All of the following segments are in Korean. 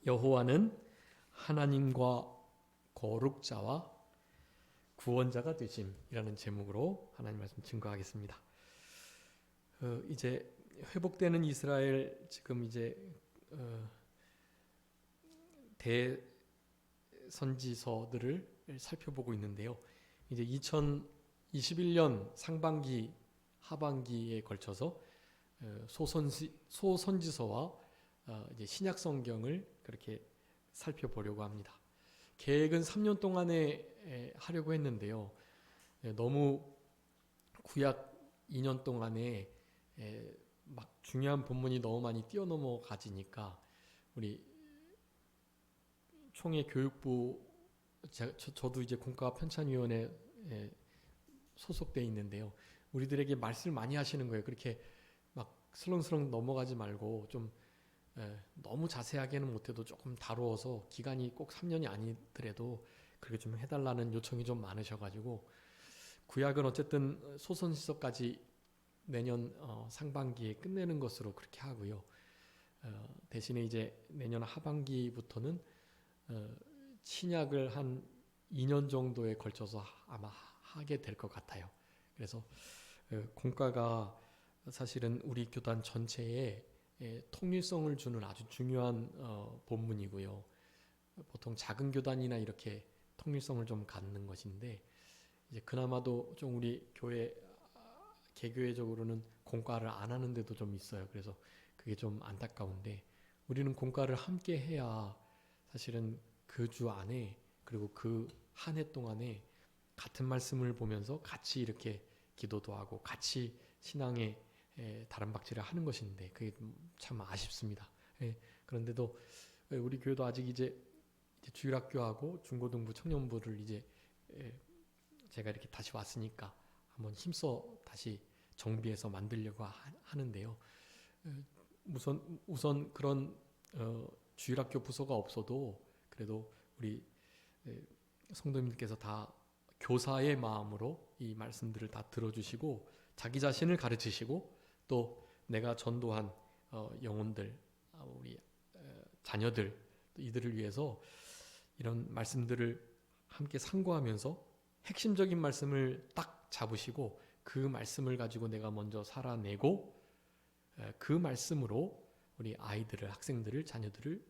여호와는 하나님과 거룩자와 구원자가 되심이라는 제목으로 하나님 말씀 증거하겠습니다. 이제 회복되는 이스라엘 지금 이제 대선지서들을 살펴보고 있는데요. 이제 2021년 상반기 하반기에 걸쳐서 소선지서와 이제 신약 성경을 그렇게 살펴보려고 합니다. 계획은 3년 동안에 하려고 했는데요. 너무 구약 2년 동안에 막 중요한 본문이 너무 많이 뛰어넘어 가지니까 우리 총회 교육부 저도 이제 공과 편찬위원회에 소속돼 있는데요. 우리들에게 말씀을 많이 하시는 거예요. 그렇게 막 슬렁슬렁 넘어가지 말고 좀 너무 자세하게는 못해도 조금 다루어서 기간이 꼭 3년이 아니더라도 그렇게 좀 해달라는 요청이 좀 많으셔가지고 구약은 어쨌든 소선지서까지 내년 상반기에 끝내는 것으로 그렇게 하고요. 대신에 이제 내년 하반기부터는 신약을 한 2년 정도에 걸쳐서 아마 하게 될 것 같아요. 그래서 공과가 사실은 우리 교단 전체에 통일성을 주는 아주 중요한 본문이고요. 보통 작은 교단이나 이렇게 통일성을 좀 갖는 것인데 이제 그나마도 좀 우리 교회 개교회적으로는 공과를 안 하는 데도 좀 있어요. 그래서 그게 좀 안타까운데 우리는 공과를 함께 해야 사실은 그 주 안에 그리고 그 한 해 동안에 같은 말씀을 보면서 같이 이렇게 기도도 하고 같이 신앙의 다른 박질을 하는 것인데 그게 참 아쉽습니다. 그런데도 우리 교회도 아직 이제 주일학교하고 중고등부 청년부를 이제 제가 이렇게 다시 왔으니까 한번 힘써 다시 정비해서 만들려고 하는데요. 우선 그런 주일학교 부서가 없어도 그래도 우리 성도님들께서 다 교사의 마음으로 이 말씀들을 다 들어주시고 자기 자신을 가르치시고 또 내가 전도한 영혼들, 우리 자녀들 이들을 위해서 이런 말씀들을 함께 상고하면서 핵심적인 말씀을 딱 잡으시고 그 말씀을 가지고 내가 먼저 살아내고 그 말씀으로 우리 아이들을, 학생들을, 자녀들을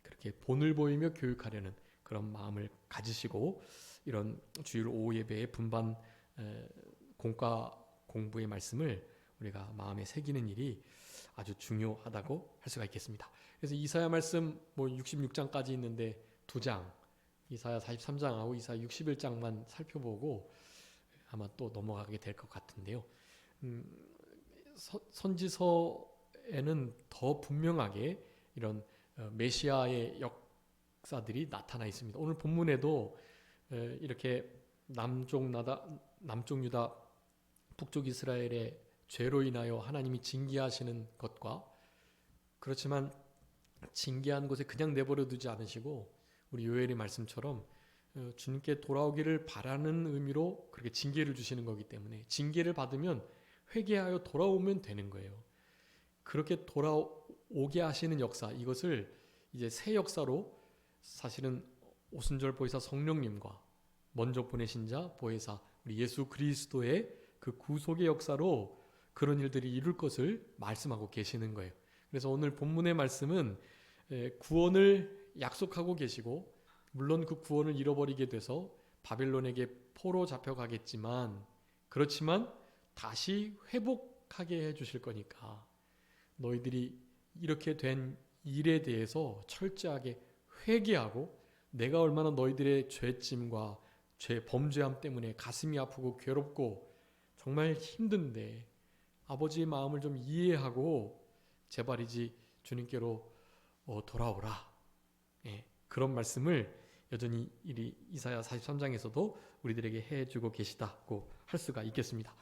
그렇게 본을 보이며 교육하려는 그런 마음을 가지시고 이런 주일 오후 예배의 분반 공과 공부의 말씀을 우리가 마음에 새기는 일이 아주 중요하다고 할 수가 있겠습니다. 그래서 이사야 말씀 66장까지 있는데 2장, 이사야 43장하고 이사야 61장만 살펴보고 아마 또 넘어가게 될 것 같은데요. 선지서에는 더 분명하게 이런 메시아의 역사들이 나타나 있습니다. 오늘 본문에도 이렇게 남쪽 유다, 북쪽 이스라엘의 죄로 인하여 하나님이 징계하시는 것과 그렇지만 징계한 곳에 그냥 내버려 두지 않으시고 우리 요엘의 말씀처럼 주님께 돌아오기를 바라는 의미로 그렇게 징계를 주시는 거기 때문에 징계를 받으면 회개하여 돌아오면 되는 거예요. 그렇게 돌아오게 하시는 역사, 이것을 이제 새 역사로 사실은 오순절 보혜사 성령님과 먼저 보내신 자 보혜사 우리 예수 그리스도의 그 구속의 역사로 그런 일들이 이룰 것을 말씀하고 계시는 거예요. 그래서 오늘 본문의 말씀은 구원을 약속하고 계시고 물론 그 구원을 잃어버리게 돼서 바벨론에게 포로 잡혀가겠지만 그렇지만 다시 회복하게 해주실 거니까 너희들이 이렇게 된 일에 대해서 철저하게 회개하고 내가 얼마나 너희들의 죄짐과 범죄함 때문에 가슴이 아프고 괴롭고 정말 힘든데 아버지의 마음을 좀 이해하고 제발이지 주님께로 돌아오라. 그런 말씀을 여전히 이사야 43장에서도 우리들에게 해주고 계시다고 할 수가 있겠습니다.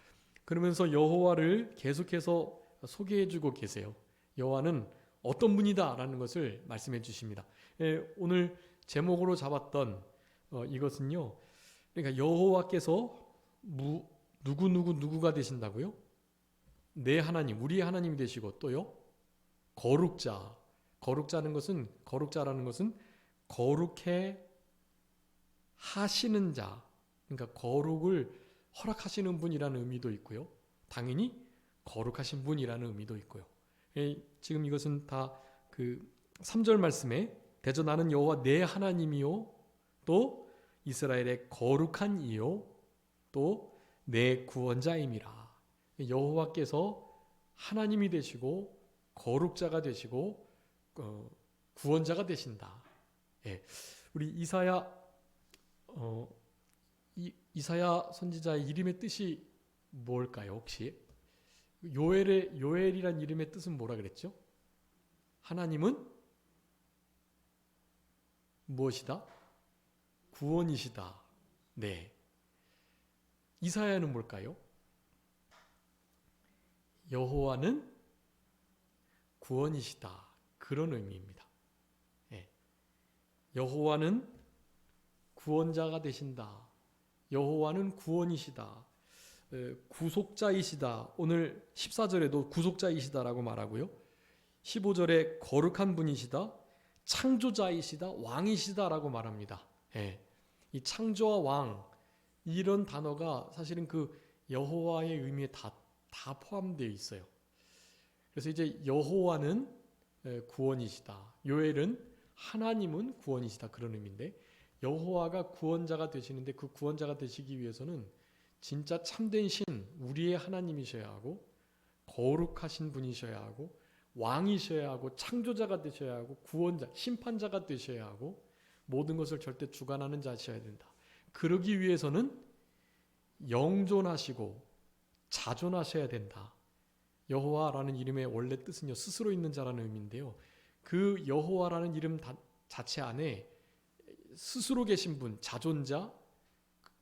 그러면서 여호와를 계속해서 소개해주고 계세요. 여호와는 어떤 분이다 라는 것을 말씀해 주십니다. 오늘 제목으로 잡았던 이것은요. 그러니까 여호와께서 누구가 되신다고요? 내 하나님, 우리의 하나님이 되시고 또요 거룩자, 거룩자라는 것은 거룩해 하시는 자, 그러니까 거룩을 허락하시는 분이라는 의미도 있고요. 당연히 거룩하신 분이라는 의미도 있고요. 지금 이것은 다 그 3절 말씀에 대저 나는 여호와 내 하나님이요 또 이스라엘의 거룩한 이요 또 내 구원자임이라. 여호와께서 하나님이 되시고 거룩자가 되시고 구원자가 되신다. 예, 우리 이사야 선지자의 이름의 뜻이 뭘까요? 혹시 요엘이란 이름의 뜻은 뭐라 그랬죠? 하나님은 무엇이다? 구원이시다. 네. 이사야는 뭘까요? 여호와는 구원이시다. 그런 의미입니다. 네. 여호와는 구원자가 되신다. 여호와는 구원이시다. 구속자이시다. 오늘 14절에도 구속자이시다라고 말하고요. 15절에 거룩한 분이시다. 창조자이시다. 왕이시다라고 말합니다. 예. 이 창조와 왕 이런 단어가 사실은 그 여호와의 의미에 다 포함되어 있어요. 그래서 이제 여호와는 구원이시다. 요엘은 하나님은 구원이시다. 그런 의미인데 여호와가 구원자가 되시는데 그 구원자가 되시기 위해서는 진짜 참된 신 우리의 하나님이셔야 하고 거룩하신 분이셔야 하고 왕이셔야 하고 창조자가 되셔야 하고 구원자 심판자가 되셔야 하고 모든 것을 절대 주관하는 자셔야 된다. 그러기 위해서는 영존하시고 자존하셔야 된다. 여호와라는 이름의 원래 뜻은요 스스로 있는 자라는 의미인데요. 그 여호와라는 이름 자체 안에 스스로 계신 분, 자존자,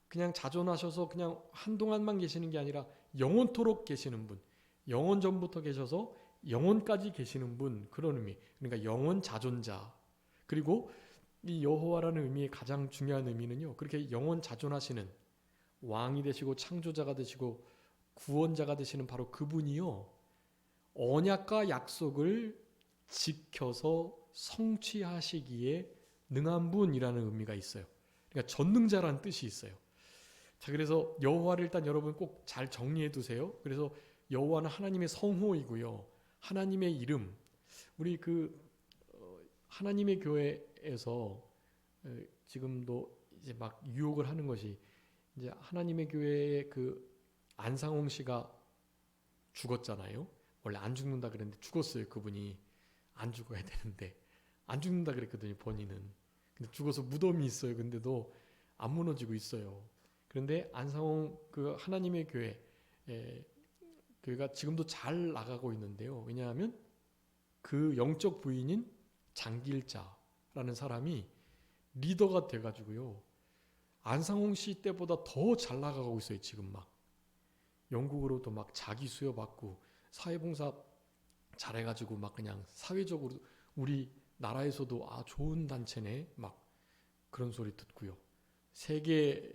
그냥 자존하셔서 그냥 한동안만 계시는 게 아니라 영원토록 계시는 분, 영원 전부터 계셔서 영원까지 계시는 분, 그런 의미. 그러니까 영원 자존자. 그리고 이 여호와라는 의미의 가장 중요한 의미는요, 그렇게 영원 자존하시는 왕이 되시고 창조자가 되시고 구원자가 되시는 바로 그분이요, 언약과 약속을 지켜서 성취하시기에 능한 분이라는 의미가 있어요. 그러니까 전능자라는 뜻이 있어요. 자, 그래서 여호와를 일단 여러분 꼭 잘 정리해 두세요. 그래서 여호와는 하나님의 성호이고요, 하나님의 이름. 우리 하나님의 교회에서 지금도 이제 막 유혹을 하는 것이, 이제 하나님의 교회의 그 안상홍 씨가 죽었잖아요. 원래 안 죽는다 그랬는데 죽었어요. 그분이 안 죽어야 되는데 안 죽는다 그랬거든요. 본인은. 근데 죽어서 무덤이 있어요. 근데도 안 무너지고 있어요. 그런데 안상홍 그 하나님의 교회가 지금도 잘 나가고 있는데요. 왜냐하면 그 영적 부인인 장길자라는 사람이 리더가 돼가지고요, 안상홍 씨 때보다 더 잘 나가고 있어요. 지금 막 영국으로도 막 자기 수여받고 사회봉사 잘해가지고 막 그냥 사회적으로 우리 나라에서도 좋은 단체네 막 그런 소리 듣고요. 세계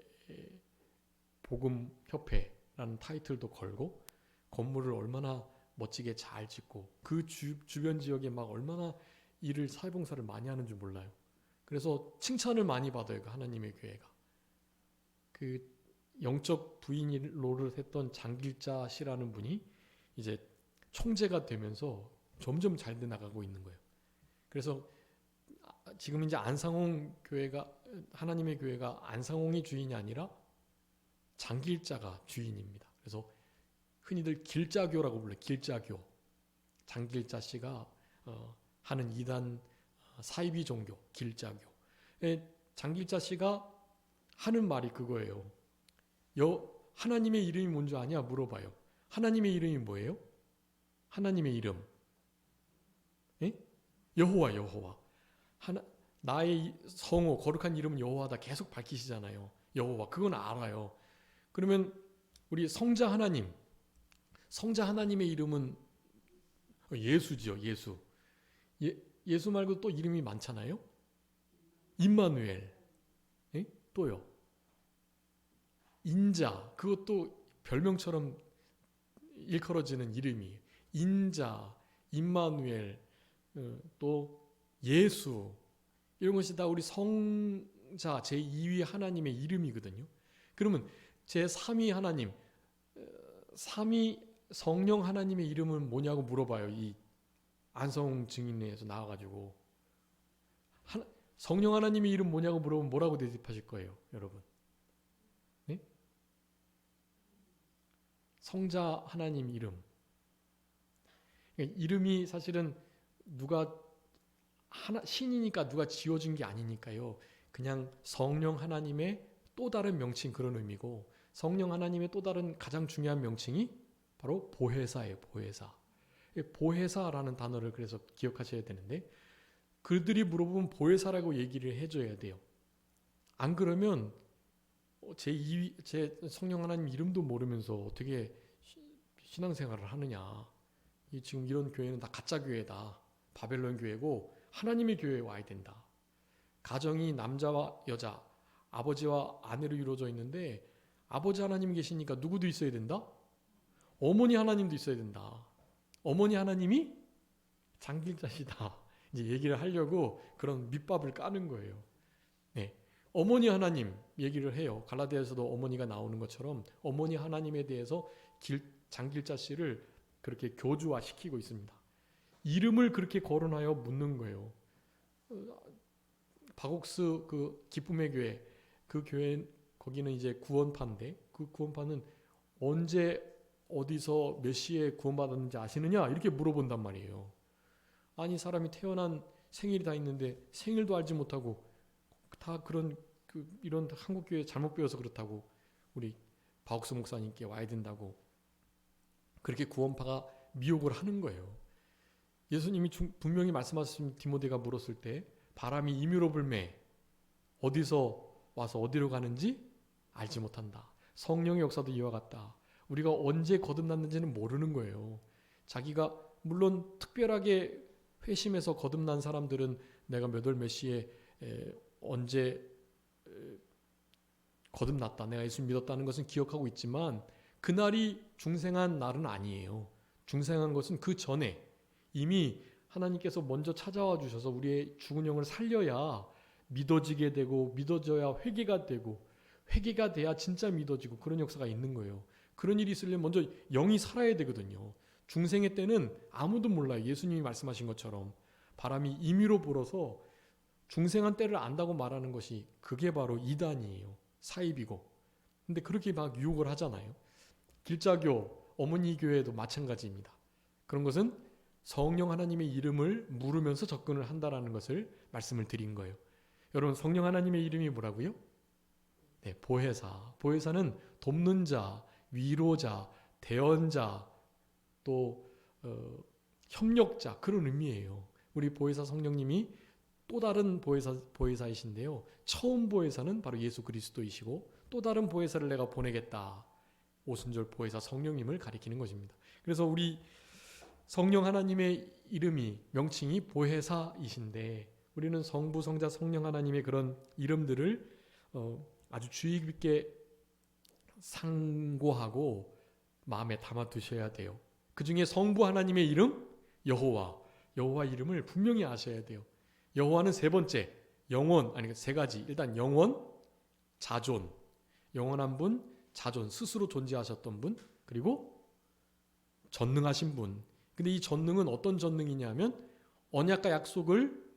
복음 협회라는 타이틀도 걸고 건물을 얼마나 멋지게 잘 짓고 그 주변 지역에 막 얼마나 일을 사회봉사를 많이 하는 줄 몰라요. 그래서 칭찬을 많이 받아요. 그 하나님의 교회가. 그 영적 부인 노릇을 했던 장길자 씨라는 분이 이제 총재가 되면서 점점 잘 돼 나가고 있는 거예요. 그래서 지금 이제 안상홍 교회가, 하나님의 교회가 안상홍이 주인이 아니라 장길자가 주인입니다. 그래서 흔히들 길자교라고 불러요. 길자교. 장길자 씨가 하는 이단 사이비 종교 길자교. 장길자 씨가 하는 말이 그거예요. 하나님의 이름이 뭔지 아냐 물어봐요. 하나님의 이름이 뭐예요? 하나님의 이름. 여호와. 나의 성호 거룩한 이름은 여호와다 계속 밝히시잖아요. 여호와, 그건 알아요. 그러면 우리 성자 하나님의 이름은 예수지요. 예수 말고 또 이름이 많잖아요. 임마누엘. 또요. 인자, 그것도 별명처럼 일컬어지는 이름이에요. 인자, 임마누엘, 또 예수 이런 것이 다 우리 성자 제2위 하나님의 이름이거든요. 그러면 제3위 하나님, 3위 성령 하나님의 이름은 뭐냐고 물어봐요. 이 안성 증인회에서 나와가지고 성령 하나님의 이름 뭐냐고 물어보면 뭐라고 대답하실 거예요, 여러분? 네? 성자 하나님 이름. 그러니까 이름이 사실은 누가 신이니까 누가 지어준 게 아니니까요. 그냥 성령 하나님의 또 다른 명칭 그런 의미고, 성령 하나님의 또 다른 가장 중요한 명칭이 바로 보혜사예요. 보혜사. 보혜사라는 단어를 그래서 기억하셔야 되는데, 그들이 물어보면 보혜사라고 얘기를 해줘야 돼요. 안 그러면 제 성령 하나님 이름도 모르면서 어떻게 신앙생활을 하느냐. 지금 이런 교회는 다 가짜 교회다. 바벨론 교회고 하나님의 교회에 와야 된다. 가정이 남자와 여자, 아버지와 아내로 이루어져 있는데 아버지 하나님 계시니까 누구도 있어야 된다? 어머니 하나님도 있어야 된다. 어머니 하나님이 장길자시다. 이제 얘기를 하려고 그런 밑밥을 까는 거예요. 네. 어머니 하나님 얘기를 해요. 갈라디아에서도 어머니가 나오는 것처럼 어머니 하나님에 대해서 장길자 씨를 그렇게 교주화시키고 있습니다. 이름을 그렇게 거론하여 묻는 거예요. 바곡스 그 기쁨의 교회, 그 교회 거기는 이제 구원파인데 그 구원파는 언제 어디서 몇 시에 구원받았는지 아시느냐? 이렇게 물어본단 말이에요. 아니 사람이 태어난 생일이 다 있는데 생일도 알지 못하고 다 그런 이런 한국 교회 잘못 배워서 그렇다고 우리 바옥스 목사님께 와야 된다고 그렇게 구원파가 미혹을 하는 거예요. 예수님이 분명히 말씀하신 디모데가 물었을 때 바람이 임의로 불매 어디서 와서 어디로 가는지 알지 못한다. 성령의 역사도 이와 같다. 우리가 언제 거듭났는지는 모르는 거예요. 자기가 물론 특별하게 회심해서 거듭난 사람들은 내가 몇 월 몇 시에 언제 거듭났다. 내가 예수 믿었다는 것은 기억하고 있지만 그날이 중생한 날은 아니에요. 중생한 것은 그 전에 이미 하나님께서 먼저 찾아와 주셔서 우리의 죽은 영을 살려야 믿어지게 되고 믿어져야 회개가 되고 회개가 돼야 진짜 믿어지고 그런 역사가 있는 거예요. 그런 일이 있으려면 먼저 영이 살아야 되거든요. 중생의 때는 아무도 몰라요. 예수님이 말씀하신 것처럼 바람이 임의로 불어서 중생한 때를 안다고 말하는 것이 그게 바로 이단이에요. 사입이고. 근데 그렇게 막 유혹을 하잖아요. 길자교, 어머니 교회도 마찬가지입니다. 그런 것은 성령 하나님의 이름을 물으면서 접근을 한다라는 것을 말씀을 드린 거예요. 여러분 성령 하나님의 이름이 뭐라고요? 네, 보혜사. 보혜사는 돕는 자, 위로자, 대언자, 또 협력자 그런 의미예요. 우리 보혜사 성령님이 또 다른 보혜사이신데요. 처음 보혜사는 바로 예수 그리스도이시고 또 다른 보혜사를 내가 보내겠다. 오순절 보혜사 성령님을 가리키는 것입니다. 그래서 우리 성령 하나님의 이름이 명칭이 보혜사이신데 우리는 성부, 성자, 성령 하나님의 그런 이름들을 아주 주의 깊게 상고하고 마음에 담아 두셔야 돼요. 그 중에 성부 하나님의 이름 여호와 이름을 분명히 아셔야 돼요. 여호와는 세 번째 영원 아니 세 가지 일단 영원 자존 영원한 분 자존 스스로 존재하셨던 분 그리고 전능하신 분. 근데 이 전능은 어떤 전능이냐면 언약과 약속을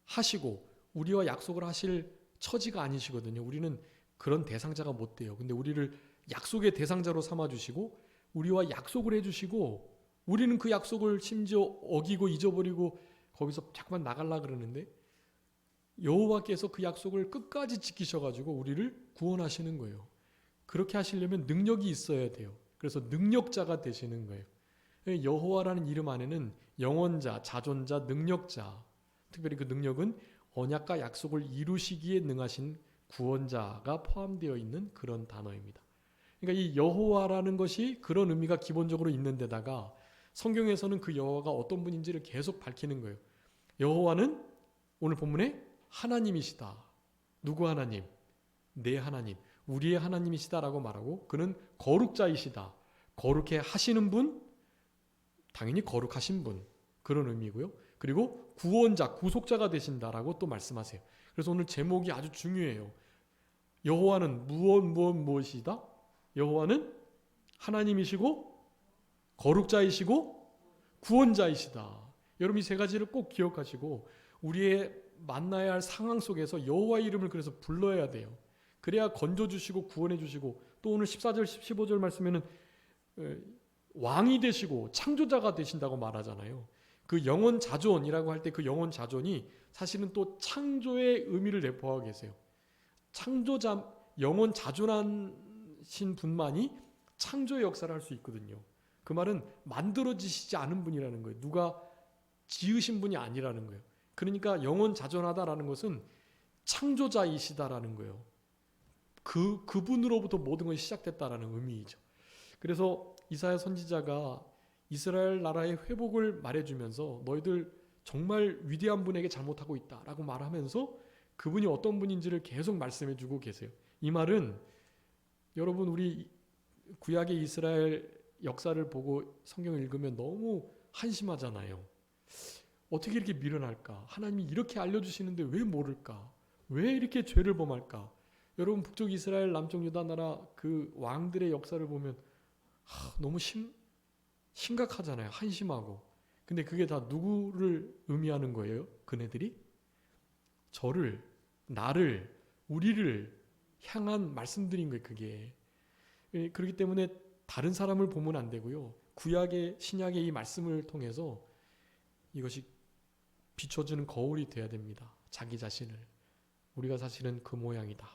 하시고 우리와 약속을 하실 처지가 아니시거든요. 우리는 그런 대상자가 못 돼요. 근데 우리를 약속의 대상자로 삼아주시고 우리와 약속을 해주시고 우리는 그 약속을 심지어 어기고 잊어버리고 거기서 자꾸만 나가려고 그러는데 여호와께서 그 약속을 끝까지 지키셔가지고 우리를 구원하시는 거예요. 그렇게 하시려면 능력이 있어야 돼요. 그래서 능력자가 되시는 거예요. 여호와라는 이름 안에는 영원자, 자존자, 능력자 특별히 그 능력은 언약과 약속을 이루시기에 능하신 구원자가 포함되어 있는 그런 단어입니다. 그러니까 이 여호와라는 것이 그런 의미가 기본적으로 있는 데다가 성경에서는 그 여호와가 어떤 분인지를 계속 밝히는 거예요. 여호와는 오늘 본문에 하나님이시다. 누구 하나님? 내 하나님. 우리의 하나님이시다라고 말하고 그는 거룩자이시다. 거룩해 하시는 분, 당연히 거룩하신 분 그런 의미고요. 그리고 구원자, 구속자가 되신다라고 또 말씀하세요. 그래서 오늘 제목이 아주 중요해요. 여호와는 무엇이다? 여호와는 하나님이시고 거룩자이시고 구원자이시다. 여러분 이 세 가지를 꼭 기억하시고 우리의 만나야 할 상황 속에서 여호와의 이름을 그래서 불러야 돼요. 그래야 건져주시고 구원해주시고, 또 오늘 14절 15절 말씀에는 왕이 되시고 창조자가 되신다고 말하잖아요. 그 영원 자존이라고 할 때 그 영원 자존이 사실은 또 창조의 의미를 내포하고 계세요. 창조자, 영원 자존하신 분만이 창조의 역사를 할 수 있거든요. 그 말은 만들어지시지 않은 분이라는 거예요. 누가 지으신 분이 아니라는 거예요. 그러니까 영원 자존하다라는 것은 창조자이시다라는 거예요. 그분으로부터 모든 것이 시작됐다라는 의미이죠. 그래서 이사야 선지자가 이스라엘 나라의 회복을 말해주면서 너희들 정말 위대한 분에게 잘못하고 있다라고 말하면서 그분이 어떤 분인지를 계속 말씀해주고 계세요. 이 말은 여러분 우리 구약의 이스라엘 역사를 보고 성경을 읽으면 너무 한심하잖아요. 어떻게 이렇게 미련할까? 하나님이 이렇게 알려주시는데 왜 모를까? 왜 이렇게 죄를 범할까? 여러분 북쪽 이스라엘 남쪽 유다 나라 그 왕들의 역사를 보면 너무 심각하잖아요. 한심하고. 근데 그게 다 누구를 의미하는 거예요? 그네들이? 저를, 나를, 우리를 향한 말씀들인 거예요. 그게. 그렇기 때문에 다른 사람을 보면 안 되고요. 구약의 신약의 이 말씀을 통해서 이것이 비춰주는 거울이 돼야 됩니다. 자기 자신을. 우리가 사실은 그 모양이다.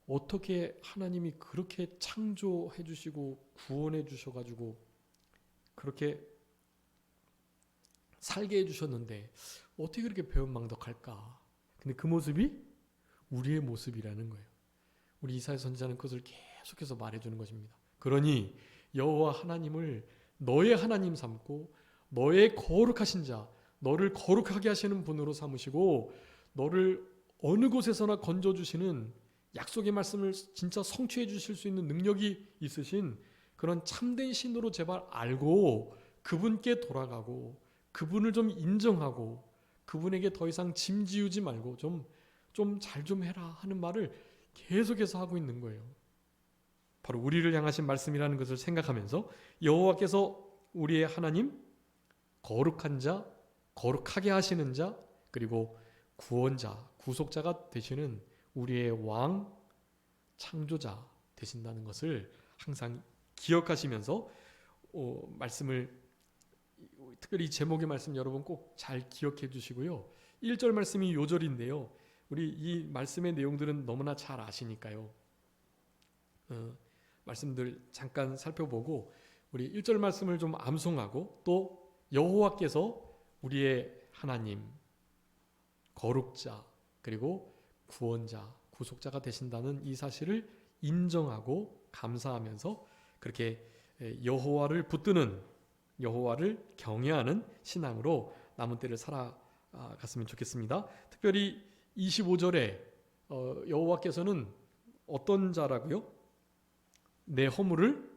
어떻게 하나님이 그렇게 창조해 주시고 구원해 주셔가지고 그렇게 살게 해주셨는데 어떻게 그렇게 배은망덕할까? 근데 그 모습이 우리의 모습이라는 거예요. 우리 이사야 선지자는 그것을 계속해서 말해주는 것입니다. 그러니 여호와 하나님을 너의 하나님 삼고 너의 거룩하신 자, 너를 거룩하게 하시는 분으로 삼으시고 너를 어느 곳에서나 건져주시는 약속의 말씀을 진짜 성취해 주실 수 있는 능력이 있으신 그런 참된 신으로 제발 알고 그분께 돌아가고 그분을 좀 인정하고 그분에게 더 이상 짐 지우지 말고 좀 잘 좀 해라 하는 말을 계속해서 하고 있는 거예요. 바로 우리를 향하신 말씀이라는 것을 생각하면서 여호와께서 우리의 하나님, 거룩한 자, 거룩하게 하시는 자, 그리고 구원자, 구속자가 되시는 우리의 왕, 창조자 되신다는 것을 항상 기억하시면서 말씀을, 특별히 제목의 말씀 여러분 꼭 잘 기억해 주시고요. 1절 말씀이 요절인데요. 우리 이 말씀의 내용들은 너무나 잘 아시니까요. 말씀들 잠깐 살펴보고 우리 1절 말씀을 좀 암송하고 또 여호와께서 우리의 하나님, 거룩자, 그리고 구원자, 구속자가 되신다는 이 사실을 인정하고 감사하면서 그렇게 여호와를 붙드는, 여호와를 경외하는 신앙으로 남은 때를 살아갔으면 좋겠습니다. 특별히 25절에 여호와께서는 어떤 자라고요? 내 허물을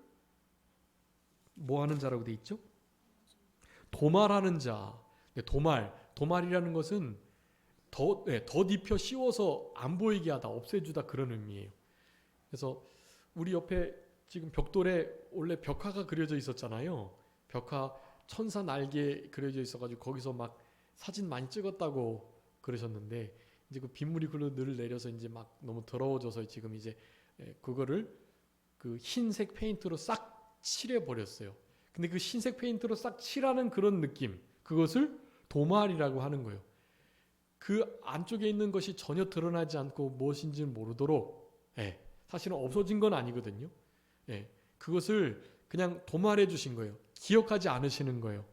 뭐 하는 자라고 돼 있죠? 도말하는 자. 도말이라는 것은 더 딥혀 씌워서 안 보이게 하다, 없애주다 그런 의미예요. 그래서 우리 옆에 지금 벽돌에 원래 벽화가 그려져 있었잖아요. 벽화 천사 날개 그려져 있어가지고 거기서 막 사진 많이 찍었다고 그러셨는데 이제 그 빗물이 글로 늘 내려서 이제 막 너무 더러워져서 지금 이제 그거를 그 흰색 페인트로 싹 칠해 버렸어요. 근데 그 흰색 페인트로 싹 칠하는 그런 느낌, 그것을 도말이라고 하는 거예요. 그 안쪽에 있는 것이 전혀 드러나지 않고 무엇인지는 모르도록, 사실은 없어진 건 아니거든요. 그것을 그냥 도말해 주신 거예요. 기억하지 않으시는 거예요.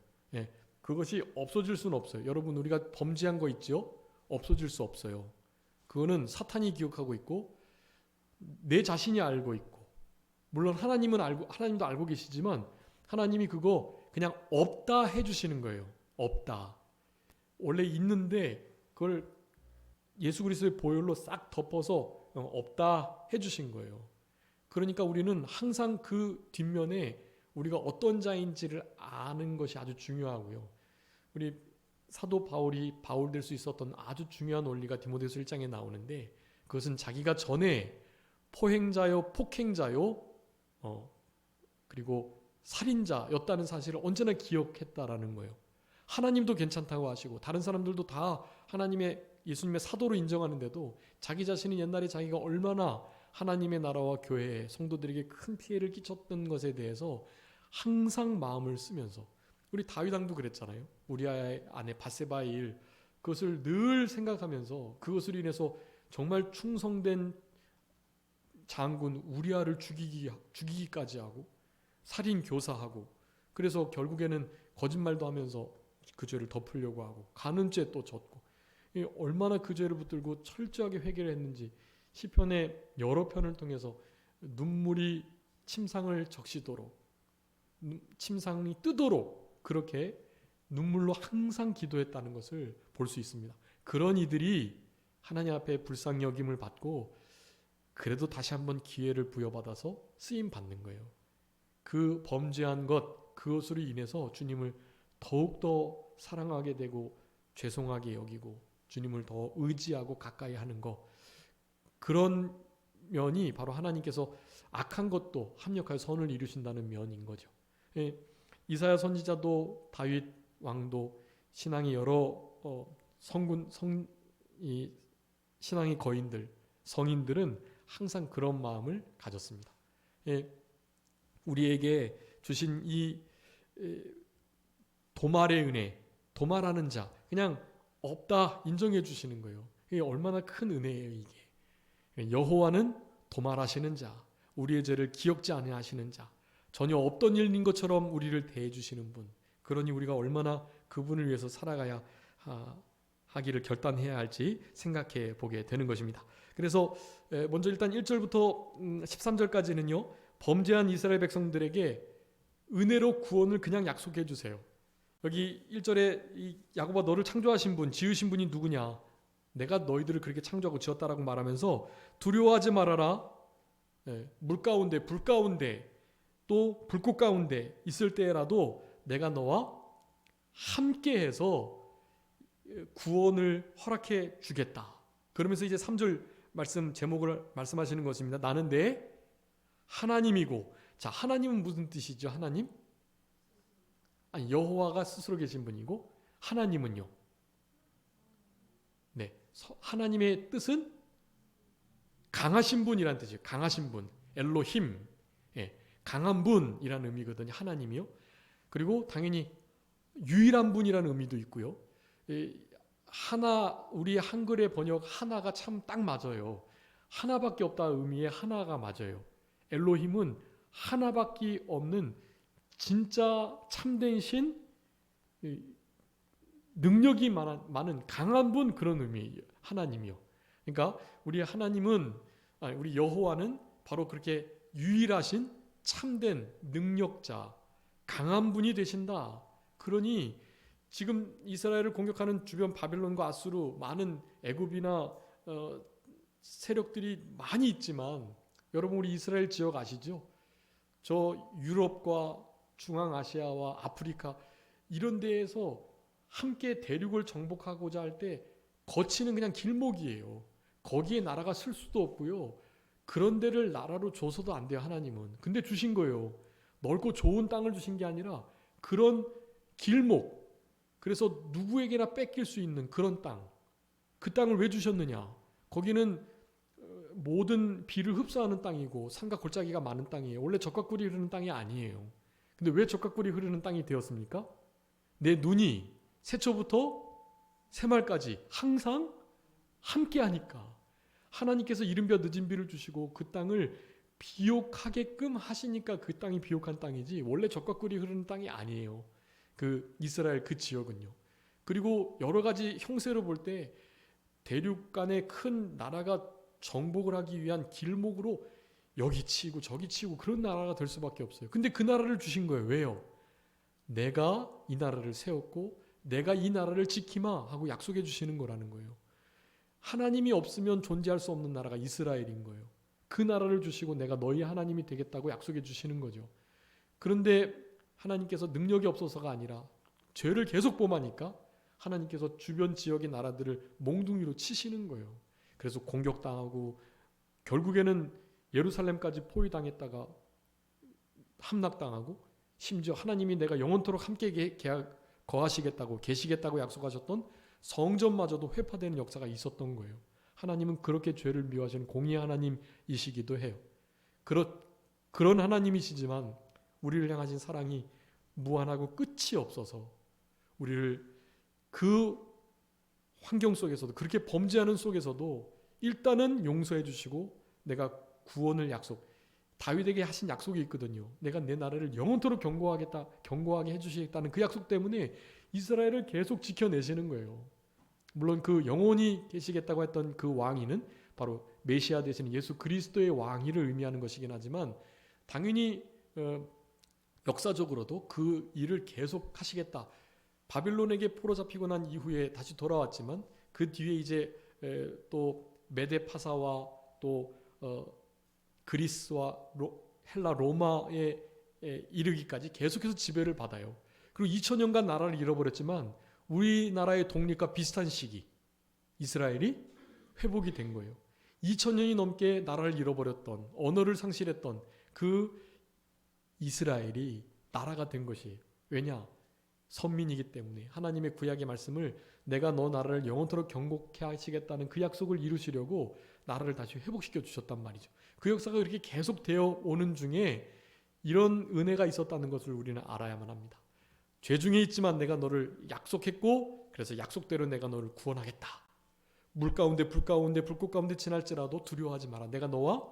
그것이 없어질 수는 없어요. 여러분 우리가 범죄한 거 있죠? 없어질 수 없어요. 그거는 사탄이 기억하고 있고 내 자신이 알고 있고, 물론 하나님도 알고 계시지만 하나님이 그거 그냥 없다 해주시는 거예요. 없다. 원래 있는데 그걸 예수 그리스도의 보혈로 싹 덮어서 없다 해주신 거예요. 그러니까 우리는 항상 그 뒷면에 우리가 어떤 자인지를 아는 것이 아주 중요하고요. 우리 사도 바울이 바울 될 수 있었던 아주 중요한 원리가 디모데후서 1장에 나오는데, 그것은 자기가 전에 포행자요, 폭행자요, 그리고 살인자였다는 사실을 언제나 기억했다라는 거예요. 하나님도 괜찮다고 하시고 다른 사람들도 다 예수님의 사도로 인정하는데도 자기 자신이 옛날에 자기가 얼마나 하나님의 나라와 교회에 성도들에게 큰 피해를 끼쳤던 것에 대해서 항상 마음을 쓰면서, 우리 다윗 왕도 그랬잖아요. 우리아의 아내 바세바의 일, 그것을 늘 생각하면서 그것으로 인해서 정말 충성된 장군 우리아를 죽이기까지 하고 살인 교사하고, 그래서 결국에는 거짓말도 하면서 그 죄를 덮으려고 하고 가는 죄 또 졌고, 얼마나 그 죄를 붙들고 철저하게 회개를 했는지 시편의 여러 편을 통해서 눈물이 침상을 적시도록, 침상이 뜨도록 그렇게 눈물로 항상 기도했다는 것을 볼 수 있습니다. 그런 이들이 하나님 앞에 불쌍히 여김을 받고 그래도 다시 한번 기회를 부여받아서 쓰임 받는 거예요. 그 범죄한 그것으로 인해서 주님을 더욱더 사랑하게 되고 죄송하게 여기고 주님을 더 의지하고 가까이 하는 것, 그런 면이 바로 하나님께서 악한 것도 합력하여 선을 이루신다는 면인 거죠. 이사야 선지자도 다윗 왕도 신앙이 여러 신앙의 거인들, 성인들은 항상 그런 마음을 가졌습니다. 우리에게 주신 이 도말의 은혜, 도말하는 자, 그냥 없다 인정해 주시는 거예요. 이게 얼마나 큰 은혜예요, 이게. 여호와는 도말하시는 자, 우리의 죄를 기억지 아니하시는 자, 전혀 없던 일인 것처럼 우리를 대해 주시는 분. 그러니 우리가 얼마나 그분을 위해서 살아가야 하기를 결단해야 할지 생각해 보게 되는 것입니다. 그래서 먼저 일단 1절부터 13절까지는요. 범죄한 이스라엘 백성들에게 은혜로 구원을 그냥 약속해 주세요. 여기 1절에 야곱아 너를 창조하신 분, 지으신 분이 누구냐? 내가 너희들을 그렇게 창조하고 지었다라고 말하면서 두려워하지 말아라. 물 가운데, 불 가운데, 또 불꽃 가운데 있을 때라도 내가 너와 함께해서 구원을 허락해 주겠다. 그러면서 이제 3절 말씀 제목을 말씀하시는 것입니다. 나는 내 하나님이고, 자, 하나님은 무슨 뜻이죠? 하나님? 아니, 여호와가 스스로 계신 분이고, 하나님은요? 네, 하나님의 뜻은 강하신 분이라는 뜻이에요. 강하신 분, 엘로힘, 강한 분이라는 의미거든요. 하나님이요. 그리고 당연히 유일한 분이라는 의미도 있고요. 우리 한글의 번역 하나가 참 딱 맞아요. 하나밖에 없다 의미의 하나가 맞아요. 엘로힘은 하나밖에 없는 진짜 참된 신, 능력이 많은 강한 분, 그런 의미예요. 하나님이요. 그러니까 우리 여호와는 바로 그렇게 유일하신 참된 능력자, 강한 분이 되신다. 그러니 지금 이스라엘을 공격하는 주변 바벨론과 아수르, 많은 애굽이나 세력들이 많이 있지만, 여러분 우리 이스라엘 지역 아시죠? 저 유럽과 중앙아시아와 아프리카 이런 데에서 함께 대륙을 정복하고자 할 때 거치는 그냥 길목이에요. 거기에 나라가 쓸 수도 없고요. 그런 데를 나라로 줘서도 안 돼요, 하나님은. 근데 주신 거예요. 넓고 좋은 땅을 주신 게 아니라 그런 길목, 그래서 누구에게나 뺏길 수 있는 그런 땅, 그 땅을 왜 주셨느냐? 거기는 모든 비를 흡수하는 땅이고 산과 골짜기가 많은 땅이에요. 원래 적과 꿀이 흐르는 땅이 아니에요. 근데 왜 적과 꿀이 흐르는 땅이 되었습니까? 내 눈이 새초부터 새말까지 항상 함께 하니까, 하나님께서 이른비와 늦은 비를 주시고 그 땅을 비옥하게끔 하시니까 그 땅이 비옥한 땅이지, 원래 적과 꿀이 흐르는 땅이 아니에요. 그 이스라엘 그 지역은요. 그리고 여러 가지 형세로 볼 때 대륙 간의 큰 나라가 정복을 하기 위한 길목으로 여기 치고 저기 치고 그런 나라가 될 수밖에 없어요. 근데 그 나라를 주신 거예요. 왜요? 내가 이 나라를 세웠고 내가 이 나라를 지키마 하고 약속해 주시는 거라는 거예요. 하나님이 없으면 존재할 수 없는 나라가 이스라엘인 거예요. 그 나라를 주시고 내가 너희 하나님이 되겠다고 약속해 주시는 거죠. 그런데 하나님께서 능력이 없어서가 아니라 죄를 계속 범하니까 하나님께서 주변 지역의 나라들을 몽둥이로 치시는 거예요. 그래서 공격당하고 결국에는 예루살렘까지 포위당했다가 함락당하고, 심지어 하나님이 내가 영원토록 함께 거하시겠다고 계시겠다고 약속하셨던 성전마저도 회파되는 역사가 있었던 거예요. 하나님은 그렇게 죄를 미워하시는 공의의 하나님이시기도 해요. 그런 하나님이시지만 우리를 향하신 사랑이 무한하고 끝이 없어서 우리를 그 환경 속에서도, 그렇게 범죄하는 속에서도 일단은 용서해 주시고 내가 구원을 다윗에게 하신 약속이 있거든요. 내가 내 나라를 영원토록 견고하게 해주시겠다는 그 약속 때문에 이스라엘을 계속 지켜내시는 거예요. 물론 그 영원히 계시겠다고 했던 그 왕위는 바로 메시아 되시는 예수 그리스도의 왕위를 의미하는 것이긴 하지만, 당연히 역사적으로도 그 일을 계속 하시겠다. 바빌론에게 포로 잡히고 난 이후에 다시 돌아왔지만 그 뒤에 이제 또 메데 파사와 또 그리스와 헬라 로마에 이르기까지 계속해서 지배를 받아요. 그리고 2000년간 나라를 잃어버렸지만 우리나라의 독립과 비슷한 시기 이스라엘이 회복이 된 거예요. 2000년이 넘게 나라를 잃어버렸던, 언어를 상실했던 그 이스라엘이 나라가 된 것이에요. 왜냐? 선민이기 때문에 하나님의 구약의 말씀을, 내가 너 나라를 영원토록 견고케 하시겠다는 그 약속을 이루시려고 나라를 다시 회복시켜 주셨단 말이죠. 그 역사가 이렇게 계속 되어 오는 중에 이런 은혜가 있었다는 것을 우리는 알아야만 합니다. 죄 중에 있지만 내가 너를 약속했고, 그래서 약속대로 내가 너를 구원하겠다. 물 가운데 불 가운데 불꽃 가운데 지날지라도 두려워하지 마라. 내가 너와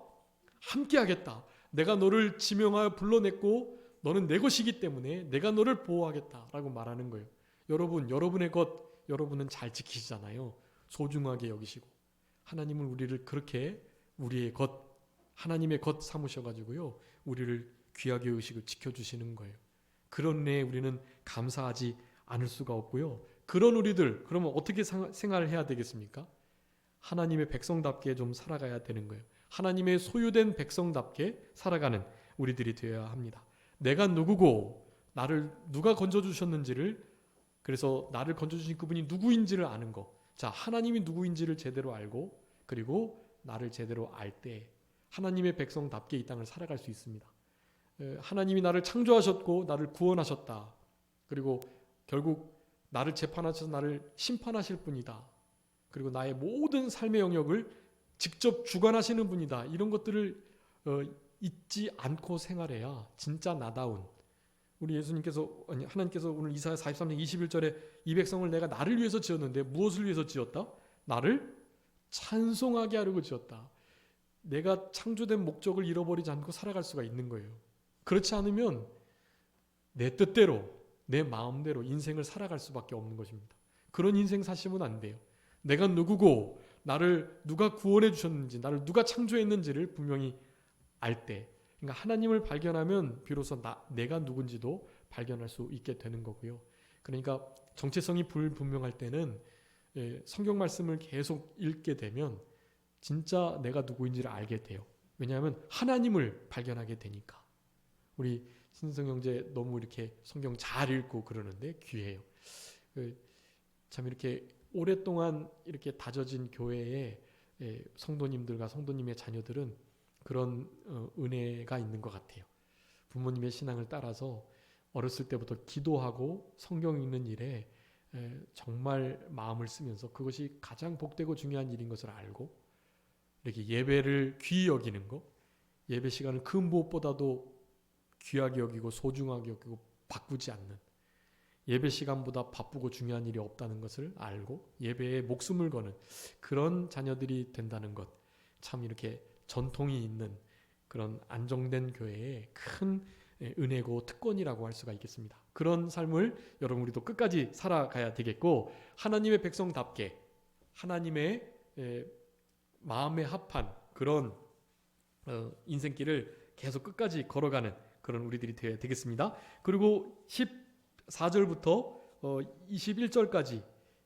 함께하겠다. 내가 너를 지명하여 불러냈고 너는 내 것이기 때문에 내가 너를 보호하겠다라고 말하는 거예요. 여러분의 것 여러분은 잘 지키시잖아요. 소중하게 여기시고 하나님은 우리를 그렇게 우리의 것, 하나님의 것 삼으셔가지고요, 우리를 귀하게 여기시고 지켜주시는 거예요. 그런 은혜에 우리는 감사하지 않을 수가 없고요. 그런 우리들, 그러면 어떻게 생활을 해야 되겠습니까? 하나님의 백성답게 좀 살아가야 되는 거예요. 하나님의 소유된 백성답게 살아가는 우리들이 되어야 합니다. 내가 누구고 나를 누가 건져주셨는지를, 그래서 나를 건져주신 그분이 누구인지를 아는 거. 자, 하나님이 누구인지를 제대로 알고 그리고 나를 제대로 알 때 하나님의 백성답게 이 땅을 살아갈 수 있습니다. 하나님이 나를 창조하셨고 나를 구원하셨다. 그리고 결국 나를 재판하셔서 나를 심판하실 분이다. 그리고 나의 모든 삶의 영역을 직접 주관하시는 분이다. 이런 것들을 잊지 않고 생활해야 진짜 나다운, 우리 하나님께서 오늘 이사야 43장 21절에 이 백성을 내가 나를 위해서 지었는데 무엇을 위해서 지었다? 나를 찬송하게 하려고 지었다. 내가 창조된 목적을 잃어버리지 않고 살아갈 수가 있는 거예요. 그렇지 않으면 내 뜻대로 내 마음대로 인생을 살아갈 수밖에 없는 것입니다. 그런 인생 사시면 안 돼요. 내가 누구고 나를 누가 구원해 주셨는지, 나를 누가 창조했는지를 분명히 알 때, 그러니까 하나님을 발견하면 비로소 내가 누군지도 발견할 수 있게 되는 거고요. 그러니까 정체성이 불분명할 때는 성경 말씀을 계속 읽게 되면 진짜 내가 누구인지를 알게 돼요. 왜냐하면 하나님을 발견하게 되니까. 우리 신성 형제 너무 이렇게 성경 잘 읽고 그러는데 귀해요. 참 이렇게 오랫동안 이렇게 다져진 교회의 성도님들과 성도님의 자녀들은 그런 은혜가 있는 것 같아요. 부모님의 신앙을 따라서 어렸을 때부터 기도하고 성경 읽는 일에 정말 마음을 쓰면서 그것이 가장 복되고 중요한 일인 것을 알고 이렇게 예배를 귀히 여기는 것, 예배 시간을 그 무엇보다도 귀하게 여기고 소중하게 여기고 바꾸지 않는, 예배 시간보다 바쁘고 중요한 일이 없다는 것을 알고 예배에 목숨을 거는 그런 자녀들이 된다는 것, 참 이렇게 전통이 있는 그런 안정된 교회의 큰 은혜고 특권이라고 할 수가 있겠습니다. 그런 삶을 여러분 우리도 끝까지 살아가야 되겠고, 하나님의 백성답게 하나님의 마음에 합한 그런 인생길을 계속 끝까지 걸어가는 그런 우리들이 되어야 되겠습니다. 그리고 14절부터 21절까지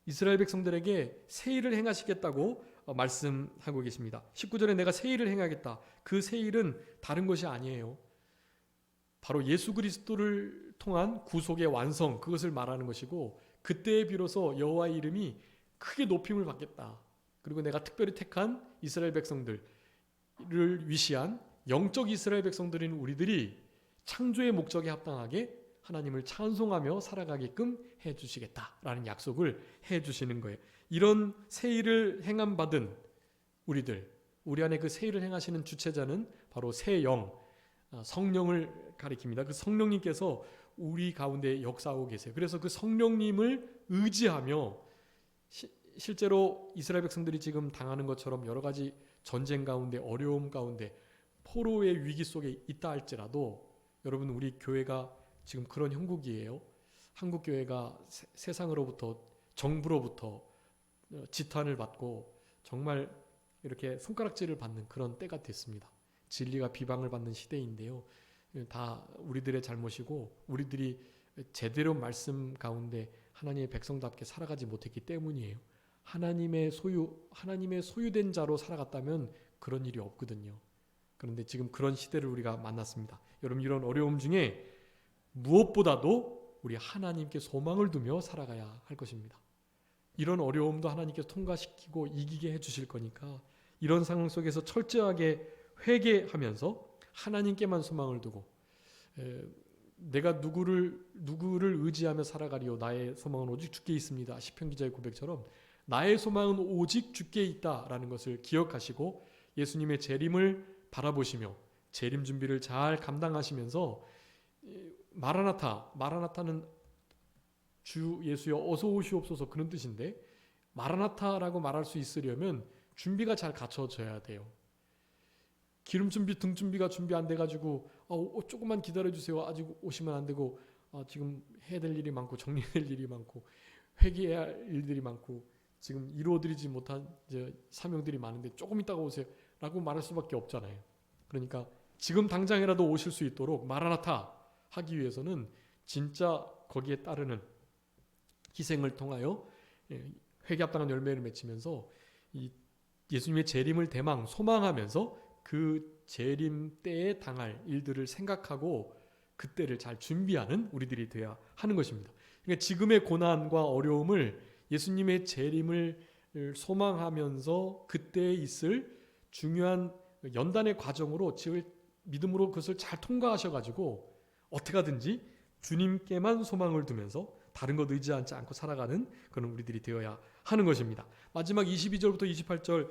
이스라엘 백성들에게 새 일을 행하시겠다고 말씀하고 계십니다. 19절에 내가 새 일을 행하겠다. 그 새 일은 다른 것이 아니에요. 바로 예수 그리스도를 통한 구속의 완성, 그것을 말하는 것이고, 그때에 비로소 여호와의 이름이 크게 높임을 받겠다. 그리고 내가 특별히 택한 이스라엘 백성들을 위시한 영적 이스라엘 백성들인 우리들이 창조의 목적에 합당하게 하나님을 찬송하며 살아가게끔 해주시겠다라는 약속을 해주시는 거예요. 이런 새 일을 행함 받은 우리들, 우리 안에 그 새 일을 행하시는 주체자는 바로 새 영, 성령을 가리킵니다. 그 성령님께서 우리 가운데 역사하고 계세요. 그래서 그 성령님을 의지하며 실제로 이스라엘 백성들이 지금 당하는 것처럼 여러 가지 전쟁 가운데, 어려움 가운데, 포로의 위기 속에 있다 할지라도, 여러분, 우리 교회가 지금 그런 형국이에요. 한국 교회가 세상으로부터, 정부로부터 지탄을 받고 정말 이렇게 손가락질을 받는 그런 때가 됐습니다. 진리가 비방을 받는 시대인데요. 다 우리들의 잘못이고, 우리들이 제대로 말씀 가운데 하나님의 백성답게 살아가지 못했기 때문이에요. 하나님의 소유된 자로 살아갔다면 그런 일이 없거든요. 그런데 지금 그런 시대를 우리가 만났습니다. 여러분, 이런 어려움 중에 무엇보다도 우리 하나님께 소망을 두며 살아가야 할 것입니다. 이런 어려움도 하나님께서 통과시키고 이기게 해주실 거니까, 이런 상황 속에서 철저하게 회개하면서 하나님께만 소망을 두고, 내가 누구를 의지하며 살아가리요, 나의 소망은 오직 주께 있습니다. 시편 기자의 고백처럼 나의 소망은 오직 주께 있다라는 것을 기억하시고, 예수님의 재림을 바라보시며 재림 준비를 잘 감당하시면서, 마라나타는 주 예수여 어서 오시옵소서, 그런 뜻인데, 마라나타라고 말할 수 있으려면 준비가 잘 갖춰져야 돼요. 기름 준비, 등 준비가 준비 안 돼가지고 조금만 기다려주세요, 아직 오시면 안 되고, 지금 해야 될 일이 많고 정리될 일이 많고 회개해야 할 일들이 많고 지금 이루어드리지 못한 사명들이 많은데 조금 있다가 오세요 라고 말할 수밖에 없잖아요. 그러니까 지금 당장이라도 오실 수 있도록 마라나타 하기 위해서는 진짜 거기에 따르는 희생을 통하여 회개합당한 열매를 맺히면서 이 예수님의 재림을 대망 소망하면서 그 재림 때에 당할 일들을 생각하고 그때를 잘 준비하는 우리들이 되어야 하는 것입니다. 그러니까 지금의 고난과 어려움을 예수님의 재림을 소망하면서 그때에 있을 중요한 연단의 과정으로, 즉 믿음으로 그것을 잘 통과하셔가지고 어떻게 하든지 주님께만 소망을 두면서 다른 것 의지하지 않고 살아가는 그런 우리들이 되어야 하는 것입니다. 마지막 22절부터 28절,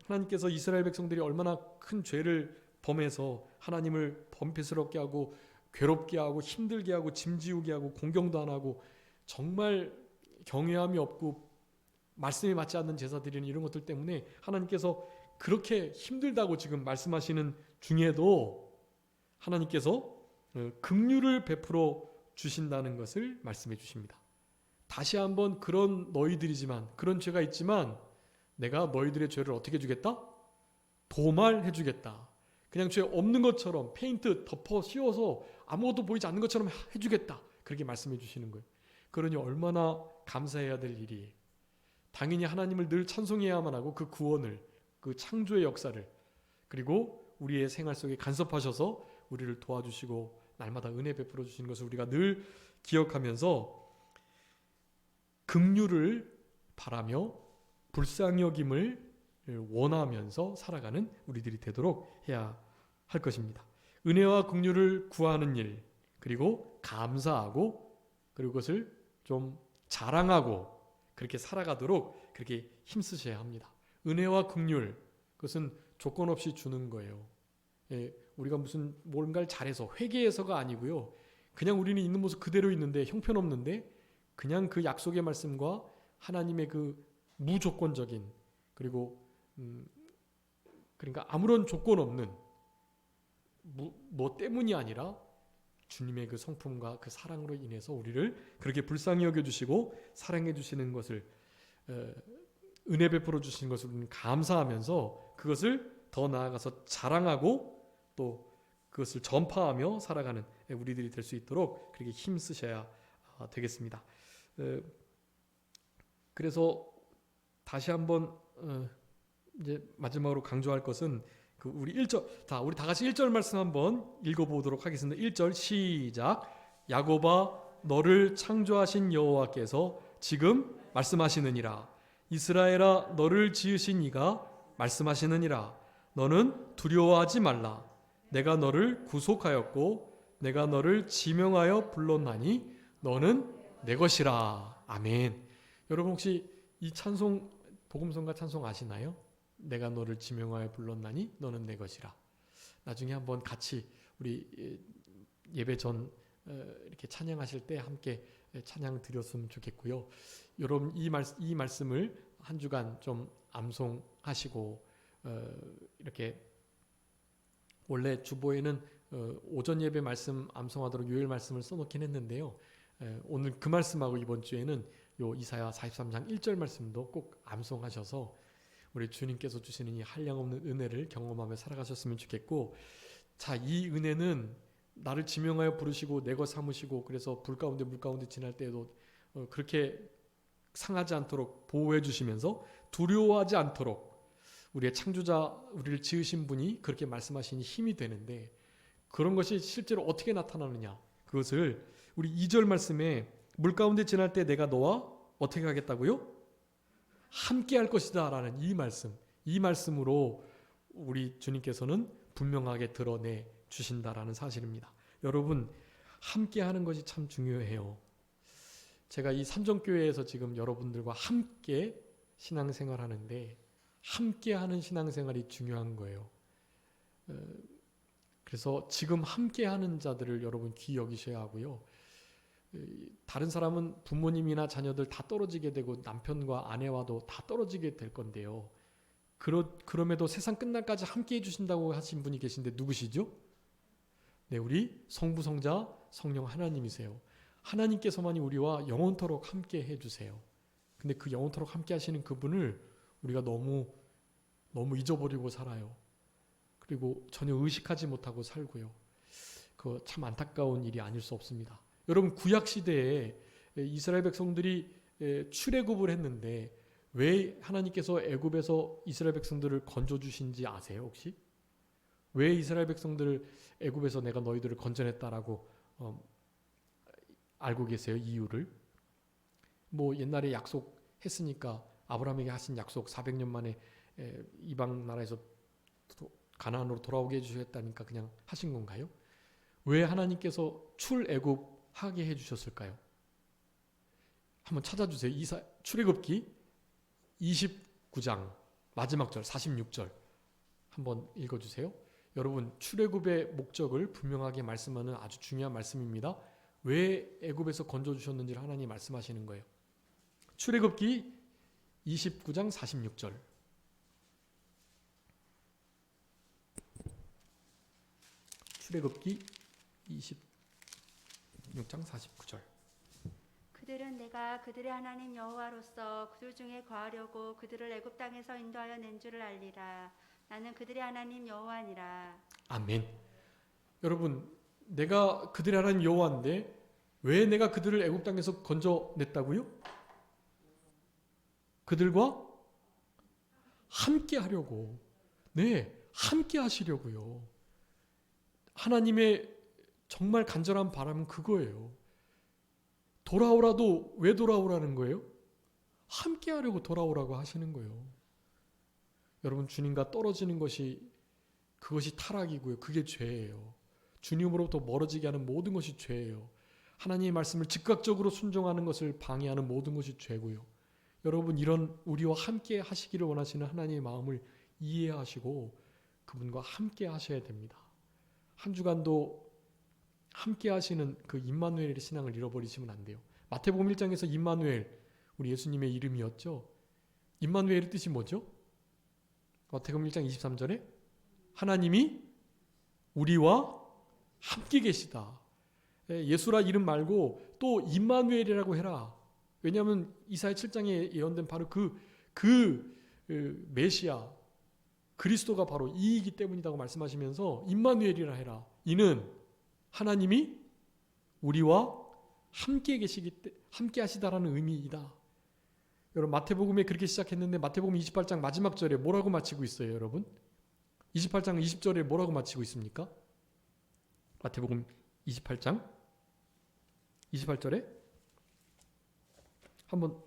하나님께서 이스라엘 백성들이 얼마나 큰 죄를 범해서 하나님을 범패스럽게 하고 괴롭게 하고 힘들게 하고 짐지우게 하고 공경도 안 하고 정말 경외함이 없고 말씀에 맞지 않는 제사 드리는 이런 것들 때문에 하나님께서 그렇게 힘들다고 지금 말씀하시는 중에도 하나님께서 긍휼을 베풀어 주신다는 것을 말씀해 주십니다. 다시 한번 그런 너희들이지만, 그런 죄가 있지만 내가 너희들의 죄를 어떻게 해주겠다? 도말해 주겠다. 그냥 죄 없는 것처럼 페인트 덮어 씌워서 아무것도 보이지 않는 것처럼 해주겠다. 그렇게 말씀해 주시는 거예요. 그러니 얼마나 감사해야 될 일이에요. 당연히 하나님을 늘 찬송해야만 하고 그 구원을, 그 창조의 역사를, 그리고 우리의 생활 속에 간섭하셔서 우리를 도와주시고 날마다 은혜 베풀어 주시는 것을 우리가 늘 기억하면서 긍휼을 바라며 불쌍히 여김을 원하면서 살아가는 우리들이 되도록 해야 할 것입니다. 은혜와 긍휼을 구하는 일, 그리고 감사하고, 그리고 그것을 좀 자랑하고 그렇게 살아가도록 그렇게 힘쓰셔야 합니다. 은혜와 긍휼, 그것은 조건 없이 주는 거예요. 우리가 무슨 뭔가를 잘해서 회개해서가 아니고요. 그냥 우리는 있는 모습 그대로 있는데, 형편없는데 그냥 그 약속의 말씀과 하나님의 그 무조건적인, 그리고 그러니까 아무런 조건 없는, 뭐 때문이 아니라 주님의 그 성품과 그 사랑으로 인해서 우리를 그렇게 불쌍히 여겨주시고 사랑해 주시는 것을, 은혜 베풀어 주시는 것을 우리는 감사하면서 그것을 더 나아가서 자랑하고 또 그것을 전파하며 살아가는 우리들이 될 수 있도록 그렇게 힘쓰셔야 되겠습니다. 그래서 다시 한번 이제 마지막으로 강조할 것은 우리 1절, 우리 다 같이 1절 말씀 한번 읽어보도록 하겠습니다. 1절 시작. 야곱아 너를 창조하신 여호와께서 지금 말씀하시느니라. 이스라엘아 너를 지으신 이가 말씀하시느니라. 너는 두려워하지 말라. 내가 너를 구속하였고 내가 너를 지명하여 불렀나니 너는 내 것이라. 아멘. 여러분 혹시 이 찬송 복음성가 찬송 아시나요? 내가 너를 지명하여 불렀나니 너는 내 것이라. 나중에 한번 같이 우리 예배 전 이렇게 찬양하실 때 함께 찬양 드렸으면 좋겠고요. 여러분 이 말씀을 한 주간 좀 암송하시고 이렇게 원래 주보에는 오전 예배 말씀 암송하도록 요일 말씀을 써놓긴 했는데요. 오늘 그 말씀하고 이번 주에는 요 이사야 43장 1절 말씀도 꼭 암송하셔서 우리 주님께서 주시는 이 한량없는 은혜를 경험하며 살아가셨으면 좋겠고, 자, 이 은혜는 나를 지명하여 부르시고 내 것 삼으시고 그래서 불 가운데 물 가운데 지날 때에도 그렇게 상하지 않도록 보호해 주시면서 두려워하지 않도록 우리의 창조자, 우리를 지으신 분이 그렇게 말씀하시니 힘이 되는데, 그런 것이 실제로 어떻게 나타나느냐, 그것을 우리 2절 말씀에 물 가운데 지날 때 내가 너와 어떻게 하겠다고요? 함께 할 것이다 라는 이 말씀으로 우리 주님께서는 분명하게 드러내 주신다라는 사실입니다. 여러분, 함께 하는 것이 참 중요해요. 제가 이 삼정교회에서 지금 여러분들과 함께 신앙생활 하는데 함께 하는 신앙생활이 중요한 거예요. 그래서 지금 함께 하는 자들을 여러분 귀히 여기셔야 하고요. 다른 사람은 부모님이나 자녀들 다 떨어지게 되고 남편과 아내와도 다 떨어지게 될 건데요. 그럼에도 세상 끝날까지 함께 해주신다고 하신 분이 계신데 누구시죠? 네, 우리 성부, 성자, 성령 하나님이세요. 하나님께서만이 우리와 영원토록 함께 해주세요. 근데 그 영원토록 함께 하시는 그분을 우리가 너무 잊어버리고 살아요. 그리고 전혀 의식하지 못하고 살고요. 그거 참 안타까운 일이 아닐 수 없습니다. 여러분, 구약 시대에 이스라엘 백성들이 출애굽을 했는데 왜 하나님께서 애굽에서 이스라엘 백성들을 건져 주신지 아세요, 혹시? 왜 이스라엘 백성들을 애굽에서 내가 너희들을 건져냈다라고 알고 계세요? 이유를? 뭐 옛날에 약속했으니까 아브라함에게 하신 약속 400년 만에 이방 나라에서 가나안으로 돌아오게 해주셨다니까 그냥 하신 건가요? 왜 하나님께서 출애굽하게 해주셨을까요? 한번 찾아주세요. 출애굽기 29장 마지막 절 46절 한번 읽어주세요. 여러분, 출애굽의 목적을 분명하게 말씀하는 아주 중요한 말씀입니다. 왜 애굽에서 건져주셨는지를 하나님이 말씀하시는 거예요. 출애굽기 29장 46절. 출애굽기 26장 49절. 그들은 내가 그들의 하나님 여호와로서 그들 중에 거하려고 그들을 애굽 땅에서 인도하여 낸 줄을 알리라. 나는 그들의 하나님 여호와니라. 아멘. 여러분, 내가 그들의 하나님 여호와인데 왜 내가 그들을 애굽 땅에서 건져냈다고요? 그들과 함께 하려고. 네, 함께 하시려고요. 하나님의 정말 간절한 바람은 그거예요. 돌아오라도 왜 돌아오라는 거예요? 함께 하려고 돌아오라고 하시는 거예요. 여러분, 주님과 떨어지는 그것이 타락이고요. 그게 죄예요. 주님으로부터 멀어지게 하는 모든 것이 죄예요. 하나님의 말씀을 즉각적으로 순종하는 것을 방해하는 모든 것이 죄고요. 여러분, 이런 우리와 함께 하시기를 원하시는 하나님의 마음을 이해하시고 그분과 함께 하셔야 됩니다. 한 주간도 함께 하시는 그 임마누엘의 신앙을 잃어버리시면 안 돼요. 마태복음 1장에서 임마누엘, 우리 예수님의 이름이었죠. 임마누엘의 뜻이 뭐죠? 마태복음 1장 23절에 하나님이 우리와 함께 계시다. 예수라 이름 말고 또 임마누엘이라고 해라. 왜냐하면 이사야 7장에 예언된 바로 그 메시아 그리스도가 바로 이이기 때문이라고 말씀하시면서 임마누엘이라 해라. 이는 하나님이 우리와 함께 하시다라는 의미이다. 여러분, 마태복음에 그렇게 시작했는데 마태복음 28장 마지막 절에 뭐라고 마치고 있어요, 여러분? 28장 20절에 뭐라고 마치고 있습니까? 마태복음 28장 28절에 한번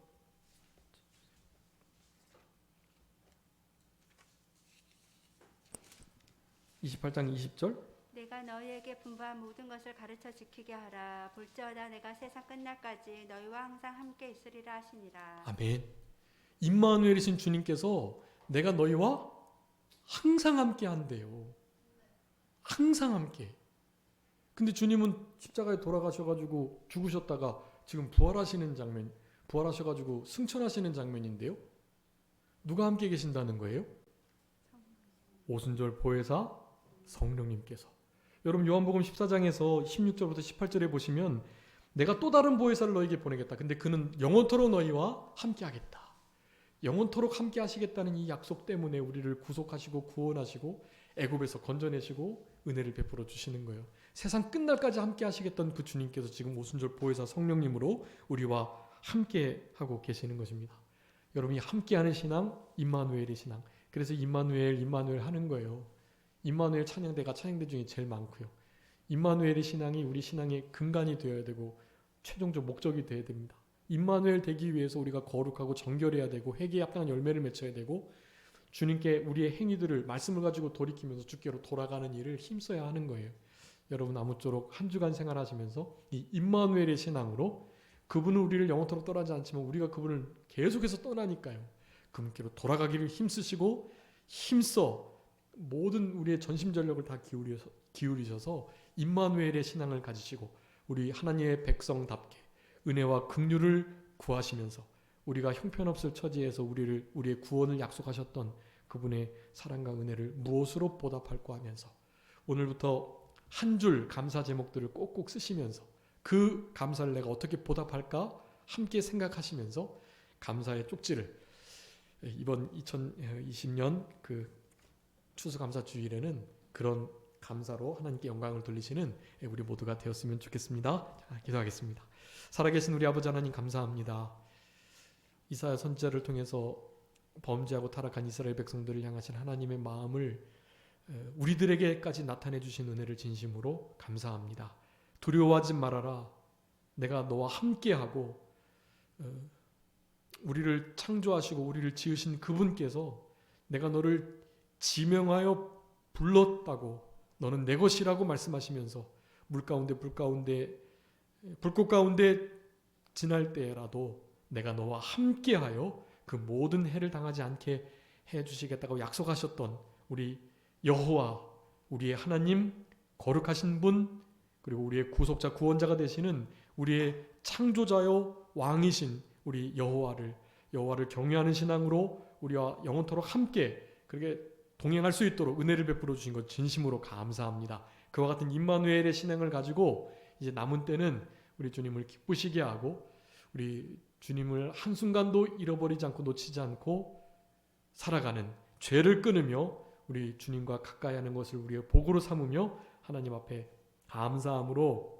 28장 20절 내가 너희에게 분부한 모든 것을 가르쳐 지키게 하라. 볼지어다 내가 세상 끝날까지 너희와 항상 함께 있으리라 하시니라. 아멘. 임마누엘이신 주님께서 내가 너희와 항상 함께 한대요. 항상 함께. 근데 주님은 십자가에 돌아가셔가지고 죽으셨다가 지금 부활하시는 장면, 부활하셔가지고 승천하시는 장면인데요. 누가 함께 계신다는 거예요? 오순절 보혜사 성령님께서. 여러분 요한복음 14장에서 16절부터 18절에 보시면 내가 또 다른 보혜사를 너에게 보내겠다. 근데 그는 영원토록 너희와 함께 하겠다. 영원토록 함께 하시겠다는 이 약속 때문에 우리를 구속하시고 구원하시고 애굽에서 건져내시고 은혜를 베풀어 주시는 거예요. 세상 끝날까지 함께 하시겠던 그 주님께서 지금 오순절 보혜사 성령님으로 우리와 함께 하고 계시는 것입니다. 여러분이 함께하는 신앙, 임마누엘의 신앙. 그래서 임마누엘 하는 거예요. 임마누엘 찬양대가 찬양대 중에 제일 많고요. 임마누엘의 신앙이 우리 신앙의 근간이 되어야 되고 최종적 목적이 되어야 됩니다. 임마누엘 되기 위해서 우리가 거룩하고 정결해야 되고 회개에 합당한 열매를 맺어야 되고 주님께 우리의 행위들을 말씀을 가지고 돌이키면서 주께로 돌아가는 일을 힘써야 하는 거예요. 여러분 아무쪼록 한 주간 생활하시면서 이 임마누엘의 신앙으로 그분은 우리를 영원토록 떠나지 않지만 우리가 그분을 계속해서 떠나니까요. 그분께로 돌아가기를 힘쓰시고 힘써 모든 우리의 전심전력을 다 기울이셔서 임마누엘의 신앙을 가지시고 우리 하나님의 백성답게 은혜와 긍휼을 구하시면서 우리가 형편없을 처지에서 우리의 구원을 약속하셨던 그분의 사랑과 은혜를 무엇으로 보답할까 하면서 오늘부터 한 줄 감사 제목들을 꼭꼭 쓰시면서 그 감사를 내가 어떻게 보답할까 함께 생각하시면서 감사의 쪽지를 이번 2020년 그 추수감사 주일에는 그런 감사로 하나님께 영광을 돌리시는 우리 모두가 되었으면 좋겠습니다. 자, 기도하겠습니다. 살아계신 우리 아버지 하나님 감사합니다. 이사야 선지자를 통해서 범죄하고 타락한 이스라엘 백성들을 향하신 하나님의 마음을 우리들에게까지 나타내 주신 은혜를 진심으로 감사합니다. 두려워하지 말아라. 내가 너와 함께하고 우리를 창조하시고 우리를 지으신 그분께서 내가 너를 지명하여 불렀다고 너는 내 것이라고 말씀하시면서 불꽃 가운데 지날 때라도 내가 너와 함께하여 그 모든 해를 당하지 않게 해주시겠다고 약속하셨던 우리 여호와 우리의 하나님 거룩하신 분 그리고 우리의 구속자 구원자가 되시는 우리의 창조자요 왕이신 우리 여호와를 경외하는 신앙으로 우리와 영원토록 함께 그렇게 동행할 수 있도록 은혜를 베풀어 주신 것 진심으로 감사합니다. 그와 같은 임마누엘의 신앙을 가지고 이제 남은 때는 우리 주님을 기쁘시게 하고 우리 주님을 한순간도 잃어버리지 않고 놓치지 않고 살아가는 죄를 끊으며 우리 주님과 가까이 하는 것을 우리의 복으로 삼으며 하나님 앞에 감사함으로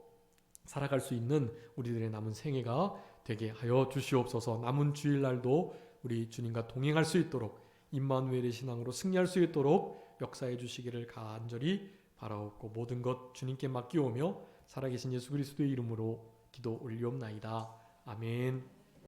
살아갈 수 있는 우리들의 남은 생애가 되게 하여 주시옵소서. 남은 주일날도 우리 주님과 동행할 수 있도록 임마누엘의 신앙으로 승리할 수 있도록 역사해 주시기를 간절히 바라옵고 모든 것 주님께 맡기오며 살아계신 예수 그리스도의 이름으로 기도 올리옵나이다. 아멘.